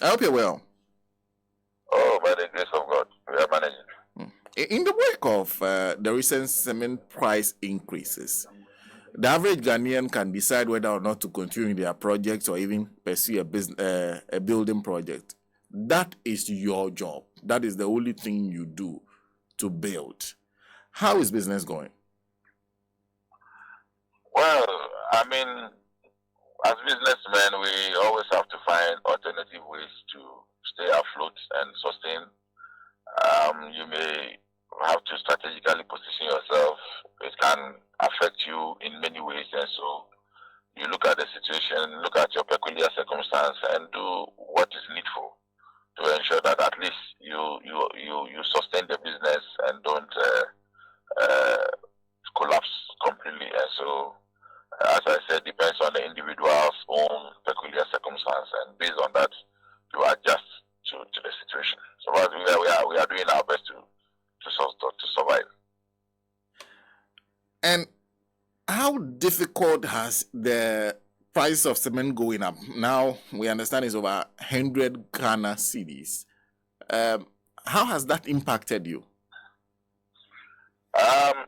I hope you're well. Oh, by the grace of God, we are managing. In the wake of the recent cement price increases, the average Ghanaian can decide whether or not to continue their projects or even pursue a building project. That is your job. That is the only thing you do to build. How is business going? Well, I mean, as businessmen, we always have to find alternative ways to stay afloat and sustain. You may have to strategically position yourself. It can affect you in many ways, and so you look at the situation, look at your peculiar circumstance, and do what is needful to ensure that at least you sustain the business and don't uh, collapse completely. And so, as I said, depends on the individual's own peculiar circumstance, and based on that, you adjust to the situation. So, but we are doing our best to survive. And how difficult has the price of cement going up? Now we understand it's over 100 Ghana cedis. How has that impacted you?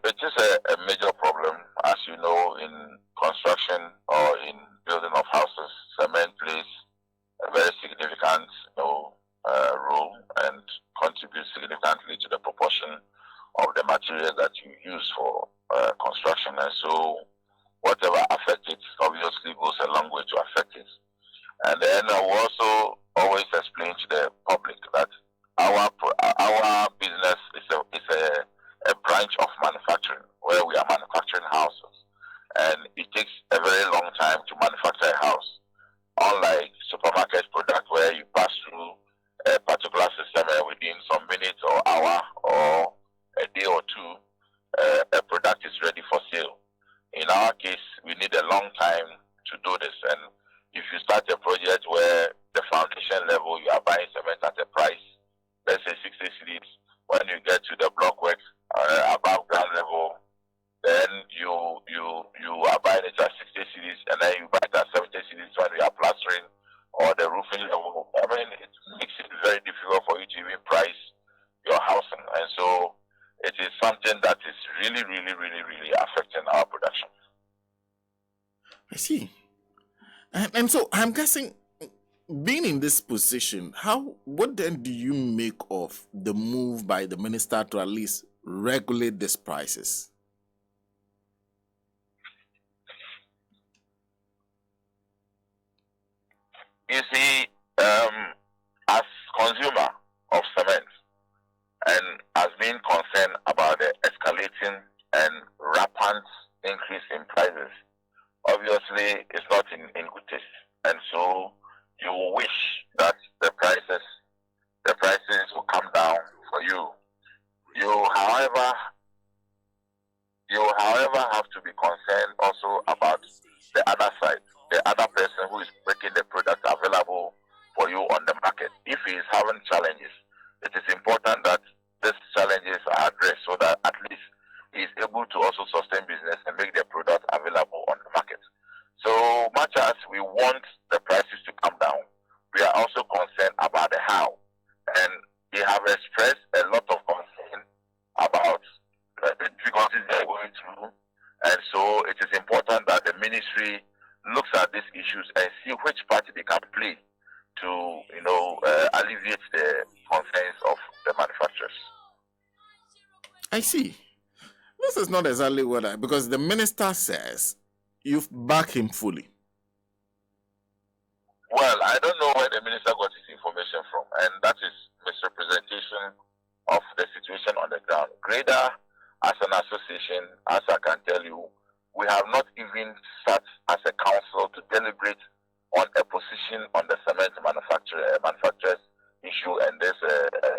It is a major problem, as you know, in construction or in building of houses. Cement plays a very significant, role and contributes significantly to the proportion of the material that you use for construction. And so, whatever affects it obviously goes a long way to affect it. And then I will also always explain to the public that our business is a branch of manufacturing where we are manufacturing houses, and it takes a very long time to manufacture a house. Unlike supermarket product where you pass through a particular system and within some minutes or hour or a day or two, a product is ready for sale. In our case, we need a long time to do this, and if you start a project where the foundation level you are buying cement at a price, let's say 60 cedis, when you get to the block work above ground level, then you are buying it at 60 cedis, and then you buy it at 70 cedis when you are plastering or the roofing level. I mean, it makes it very difficult for you to even price your housing, and so it is something that is really, really, really, really affecting our production. I see. And so I'm guessing, being in this position, what then do you make of the move by the minister to at least regulate these prices? You see, as consumer of cement and as being concerned about the escalating and rampant increase in prices, obviously it's not in good taste. And so you wish that the prices will come down for you. You however have to be concerned also about the other side, the other person who is making the product available for you on the market. If he is having challenges, it is important that these challenges are addressed so that at least he is able to also sustain business and make the product available on the market. So much as we want the prices to come down, we are also concerned about the how. And they have expressed a lot of concern about the difficulties they are going through. And so it is important that the ministry looks at these issues and see which part they can play to, alleviate the concerns of the manufacturers. I see. This is not exactly because the minister says you've backed him fully. Well, I don't know where the minister got his information from, and that is misrepresentation of the situation on the ground. Greda, as an association, as I can tell you, we have not even sat as a council to deliberate on a position on the cement manufacturers issue and this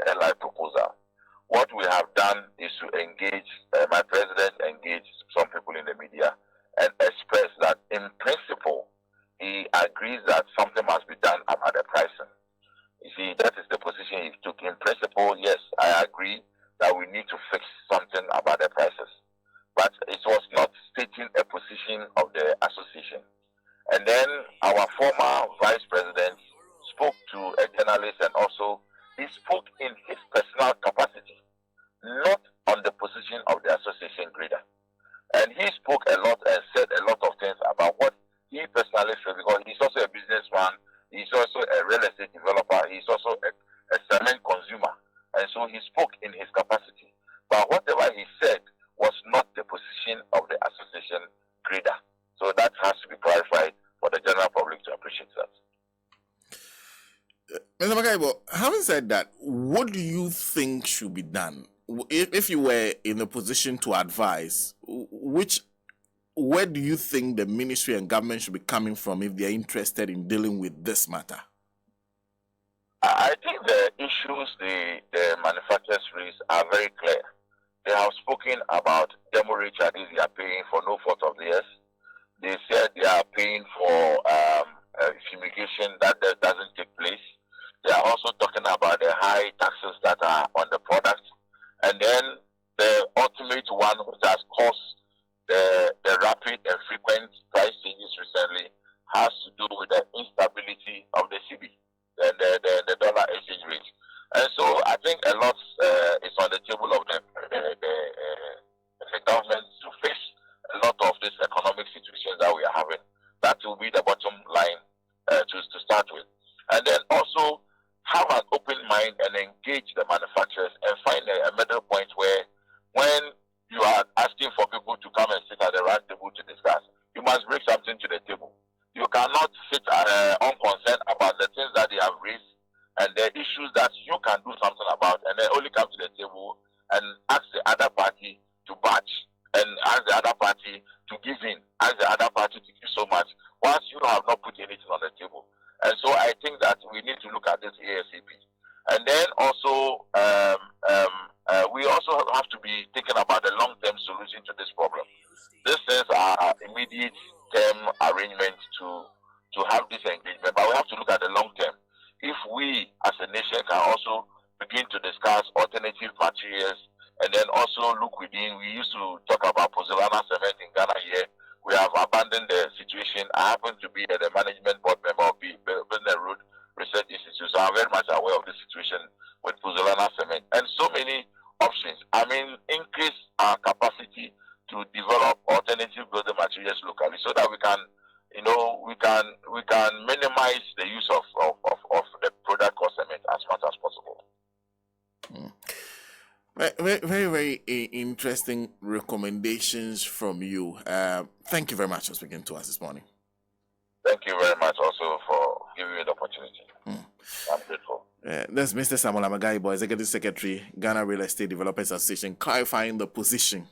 LI proposal. What we have done is to engage, my president engaged some people in the media and express that in principle, he agrees that something must be done about the pricing. You see, that is the position he took. In principle, yes, I agree that we need to fix something about the prices. But it was not stating a position of the association. And then our former vice president spoke to a because he's also a businessman, he's also a real estate developer, he's also a cement consumer. And so he spoke in his capacity. But whatever he said was not the position of the association Greda. So that has to be clarified for the general public to appreciate that. Mr. Amegayibor, having said that, what do you think should be done? If you were in a position to advise, where do you think the ministry and government should be coming from if they are interested in dealing with this matter? I think the issues the manufacturers raise are very clear. They have spoken about demo rate charges they are paying for no fault of theirs. They said they are paying for fumigation that doesn't take place. They are also talking about the high taxes that are on the product. And then the ultimate one, which has caused the rapid and frequent price changes recently, has to do with the instability of the CB, the dollar exchange rate. And so I think a lot is on the table of the government to face a lot of these economic situations that we are having. That will be the bottom line to start with. And then also have an open mind and engage the manufacturers and find a middle point where when you are asking for people to come and sit at the round table to discuss, you must bring something to the table. You cannot sit unconcerned about the things that they have raised and the issues that you can do something about, and then only come to the table and ask the other party to batch and ask the other party to give in, ask the other party to give so much, once you have not put anything on the table. And so I think that we need to look at this ASAP. And then also, we also have to be thinking about the long-term solution to this problem. This is our immediate term arrangement to have this engagement, but we have to look at the long term. If we as a nation can also begin to discuss alternative materials and then also look within, we used to talk about pozzolana cement in Ghana here. We have abandoned the situation. I happen to be the management board member of the Business Road Research Institute, so I'm very much aware of the situation with pozzolana cement and so many options. I mean, increase our capacity to develop alternative building materials locally so that we can, we can minimize the use of the product called cement as much as possible. Very, very, very interesting recommendations from you. Thank you very much for speaking to us this morning. Thank you very much also for giving me the opportunity. I'm grateful. That's Mr. Samuel Amegayibor, Executive Secretary, Ghana Real Estate Developers Association, clarifying the position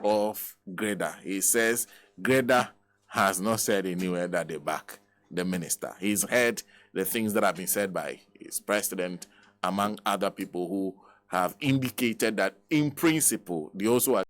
of Greda. He says Greda has not said anywhere that they back the minister. He's heard the things that have been said by his president, among other people who have indicated that in principle they also